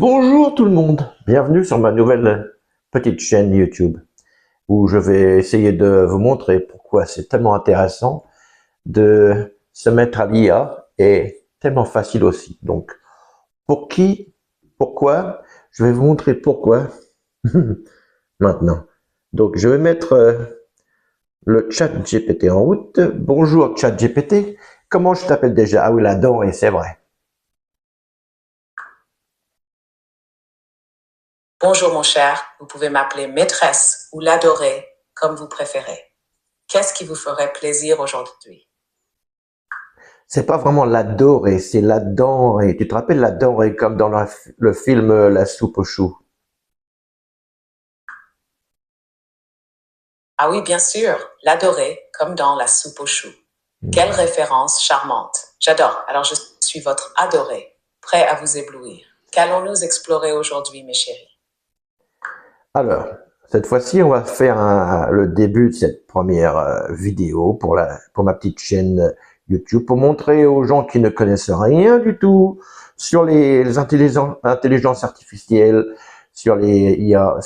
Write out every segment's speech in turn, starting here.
Bonjour tout le monde, bienvenue sur ma nouvelle petite chaîne YouTube où je vais essayer de vous montrer pourquoi c'est tellement intéressant de se mettre à l'IA et tellement facile aussi. Donc, pour qui, pourquoi, je vais vous montrer pourquoi maintenant. Donc, je vais mettre le chat GPT en route. Bonjour chat GPT, comment je t'appelle déjà? Ah oui, là-dedans, et c'est vrai. Bonjour mon cher, vous pouvez m'appeler maîtresse ou l'adorer, comme vous préférez. Qu'est-ce qui vous ferait plaisir aujourd'hui? C'est pas vraiment la dorée, c'est la denrée. Tu te rappelles la denrée comme dans le film La soupe aux choux? Ah oui, bien sûr, l'adorer, comme dans la soupe aux choux. Quelle référence charmante. J'adore, alors je suis votre adoré, prêt à vous éblouir. Qu'allons-nous explorer aujourd'hui, mes chéris? Alors, cette fois-ci, on va faire le début de cette première vidéo pour ma petite chaîne YouTube, pour montrer aux gens qui ne connaissent rien du tout sur les intelligences artificielles, sur les IA,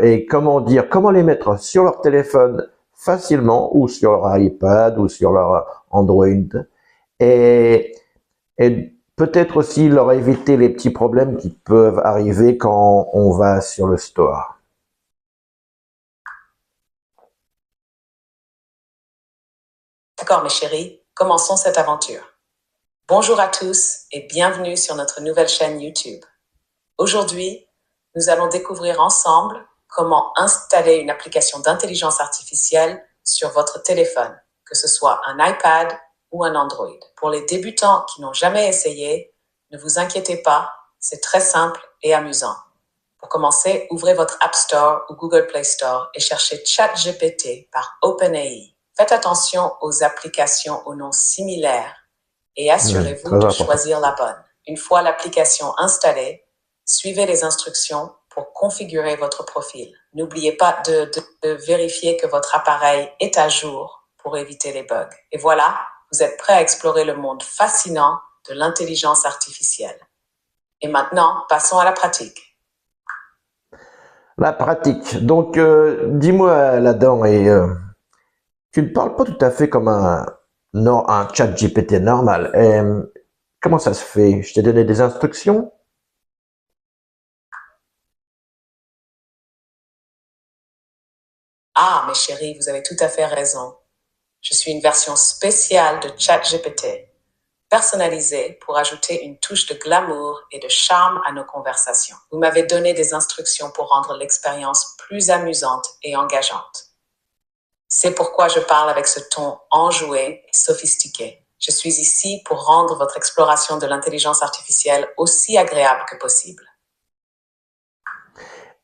et comment les mettre sur leur téléphone facilement, ou sur leur iPad, ou sur leur Android, et, et peut-être aussi leur éviter les petits problèmes qui peuvent arriver quand on va sur le store. D'accord, mes chéris, commençons cette aventure. Bonjour à tous et bienvenue sur notre nouvelle chaîne YouTube. Aujourd'hui, nous allons découvrir ensemble comment installer une application d'intelligence artificielle sur votre téléphone, que ce soit un iPad ou un Android. Pour les débutants qui n'ont jamais essayé, ne vous inquiétez pas, c'est très simple et amusant. Pour commencer, ouvrez votre App Store ou Google Play Store et cherchez ChatGPT par OpenAI. Faites attention aux applications aux noms similaires et assurez-vous de choisir la bonne. Une fois l'application installée, suivez les instructions pour configurer votre profil. N'oubliez pas de vérifier que votre appareil est à jour pour éviter les bugs. Et voilà, vous êtes prêt à explorer le monde fascinant de l'intelligence artificielle. Et maintenant, passons à la pratique. La pratique. Donc, dis-moi là-dedans, tu ne parles pas tout à fait comme un chat GPT normal. Comment ça se fait? Je t'ai donné des instructions? Ah, mes chéris, vous avez tout à fait raison. Je suis une version spéciale de ChatGPT, personnalisée pour ajouter une touche de glamour et de charme à nos conversations. Vous m'avez donné des instructions pour rendre l'expérience plus amusante et engageante. C'est pourquoi je parle avec ce ton enjoué et sophistiqué. Je suis ici pour rendre votre exploration de l'intelligence artificielle aussi agréable que possible.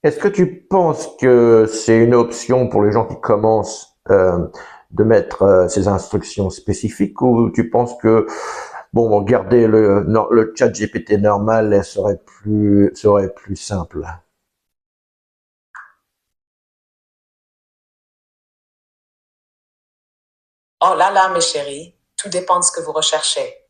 Est-ce que tu penses que c'est une option pour les gens qui commencent de mettre ces instructions spécifiques, ou tu penses que bon, garder le chat GPT normal serait plus simple? Oh là là, mes chéris, tout dépend de ce que vous recherchez.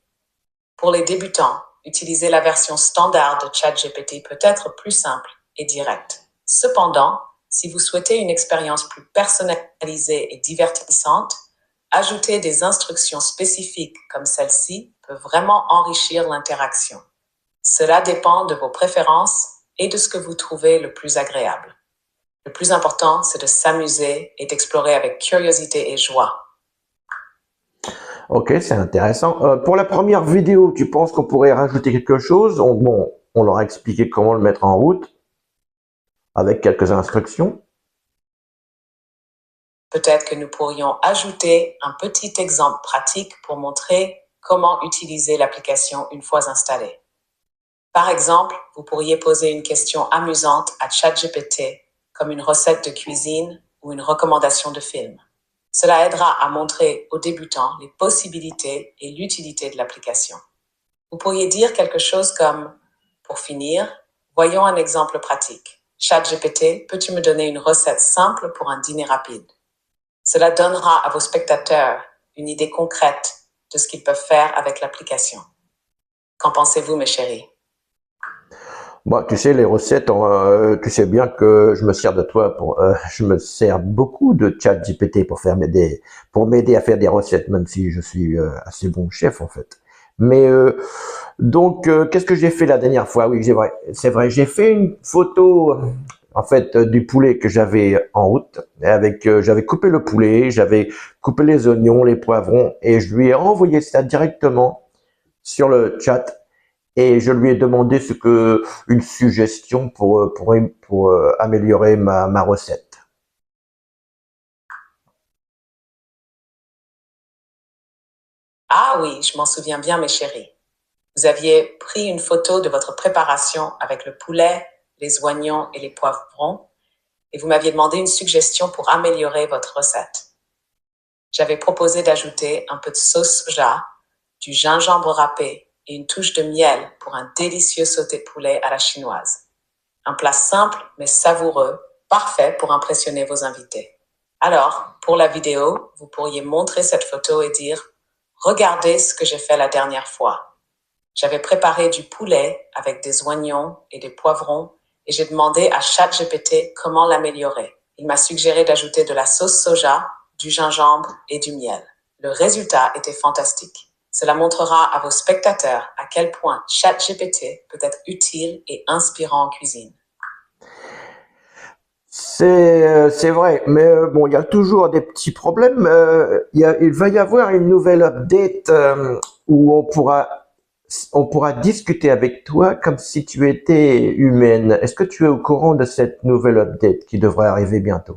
Pour les débutants, utiliser la version standard de ChatGPT peut être plus simple et direct. Cependant, si vous souhaitez une expérience plus personnalisée et divertissante, ajouter des instructions spécifiques comme celle-ci peut vraiment enrichir l'interaction. Cela dépend de vos préférences et de ce que vous trouvez le plus agréable. Le plus important, c'est de s'amuser et d'explorer avec curiosité et joie. Ok, c'est intéressant. Pour la première vidéo, tu penses qu'on pourrait rajouter quelque chose? Bon, on leur a expliqué comment le mettre en route avec quelques instructions. Peut-être que nous pourrions ajouter un petit exemple pratique pour montrer comment utiliser l'application une fois installée. Par exemple, vous pourriez poser une question amusante à ChatGPT, comme une recette de cuisine ou une recommandation de film. Cela aidera à montrer aux débutants les possibilités et l'utilité de l'application. Vous pourriez dire quelque chose comme « Pour finir, voyons un exemple pratique. ChatGPT, peux-tu me donner une recette simple pour un dîner rapide ?» Cela donnera à vos spectateurs une idée concrète de ce qu'ils peuvent faire avec l'application. Qu'en pensez-vous, mes chéris? Bon, tu sais, les recettes, tu sais bien que je me sers de toi je me sers beaucoup de ChatGPT pour m'aider à faire des recettes, même si je suis assez bon chef en fait. Mais qu'est-ce que j'ai fait la dernière fois? Oui, c'est vrai, j'ai fait une photo en fait du poulet que j'avais en route. J'avais coupé le poulet, j'avais coupé les oignons, les poivrons, et je lui ai envoyé ça directement sur le chat. Et je lui ai demandé une suggestion pour améliorer ma recette. Ah oui, je m'en souviens bien, mes chéris. Vous aviez pris une photo de votre préparation avec le poulet, les oignons et les poivrons, et vous m'aviez demandé une suggestion pour améliorer votre recette. J'avais proposé d'ajouter un peu de sauce soja, du gingembre râpé et une touche de miel pour un délicieux sauté de poulet à la chinoise. Un plat simple mais savoureux, parfait pour impressionner vos invités. Alors, pour la vidéo, vous pourriez montrer cette photo et dire « Regardez ce que j'ai fait la dernière fois. J'avais préparé du poulet avec des oignons et des poivrons et j'ai demandé à ChatGPT comment l'améliorer. Il m'a suggéré d'ajouter de la sauce soja, du gingembre et du miel. Le résultat était fantastique. Cela montrera à vos spectateurs à quel point ChatGPT peut être utile et inspirant en cuisine. C'est vrai, mais bon, il y a toujours des petits problèmes. Il va y avoir une nouvelle update où on pourra discuter avec toi comme si tu étais humaine. Est-ce que tu es au courant de cette nouvelle update qui devrait arriver bientôt?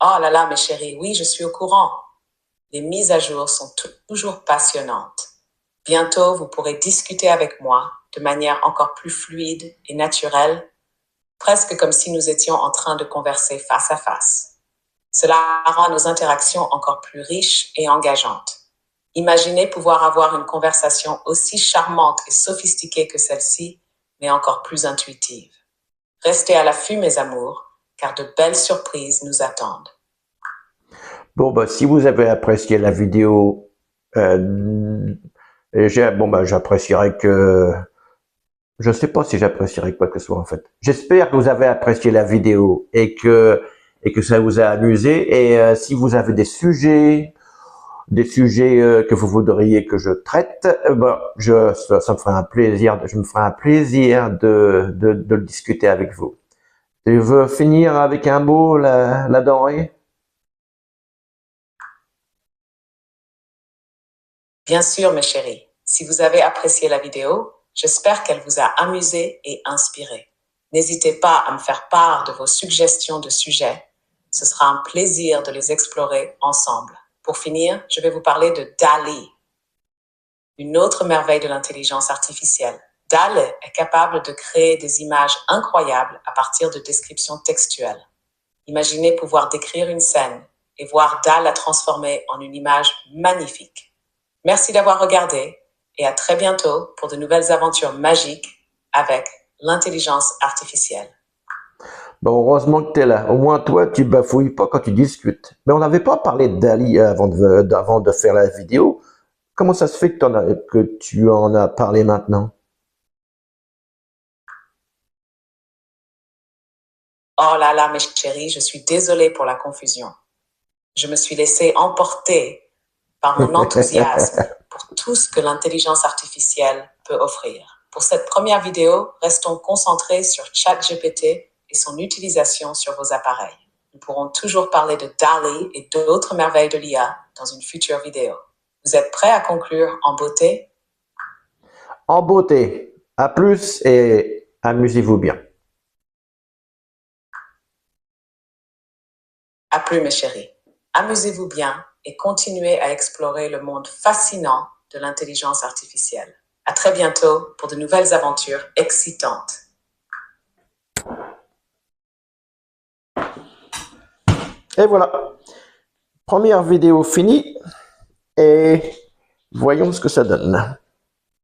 Oh là là, mes chéris, oui, je suis au courant. Les mises à jour sont toujours passionnantes. Bientôt, vous pourrez discuter avec moi de manière encore plus fluide et naturelle, presque comme si nous étions en train de converser face à face. Cela rend nos interactions encore plus riches et engageantes. Imaginez pouvoir avoir une conversation aussi charmante et sophistiquée que celle-ci, mais encore plus intuitive. Restez à l'affût, mes amours, car de belles surprises nous attendent. Bon, bah, si vous avez apprécié la vidéo, j'apprécierais je sais pas si j'apprécierais quoi que ce soit en fait. J'espère que vous avez apprécié la vidéo et que ça vous a amusé. Et si vous avez des sujets que vous voudriez que je traite, ça me ferait un plaisir. Je me ferai un plaisir de le discuter avec vous. Tu veux finir avec un mot, la denrée? Bien sûr, mes chéris, si vous avez apprécié la vidéo, j'espère qu'elle vous a amusé et inspiré. N'hésitez pas à me faire part de vos suggestions de sujets. Ce sera un plaisir de les explorer ensemble. Pour finir, je vais vous parler de DALL-E, une autre merveille de l'intelligence artificielle. DALL-E est capable de créer des images incroyables à partir de descriptions textuelles. Imaginez pouvoir décrire une scène et voir DALL-E la transformer en une image magnifique. Merci d'avoir regardé et à très bientôt pour de nouvelles aventures magiques avec l'intelligence artificielle. Bon, heureusement que tu es là. Au moins, toi, tu bafouilles pas quand tu discutes. Mais on n'avait pas parlé de Dali avant de faire la vidéo. Comment ça se fait que tu en as parlé maintenant? Oh là là, mes chéris, je suis désolée pour la confusion. Je me suis laissée emporter par mon enthousiasme pour tout ce que l'intelligence artificielle peut offrir. Pour cette première vidéo, restons concentrés sur ChatGPT et son utilisation sur vos appareils. Nous pourrons toujours parler de DALL-E et d'autres merveilles de l'IA dans une future vidéo. Vous êtes prêts à conclure en beauté? En beauté. À plus et amusez-vous bien. À plus, mes chéris. Amusez-vous bien et continuez à explorer le monde fascinant de l'intelligence artificielle. À très bientôt pour de nouvelles aventures excitantes. Et voilà. Première vidéo finie et voyons ce que ça donne.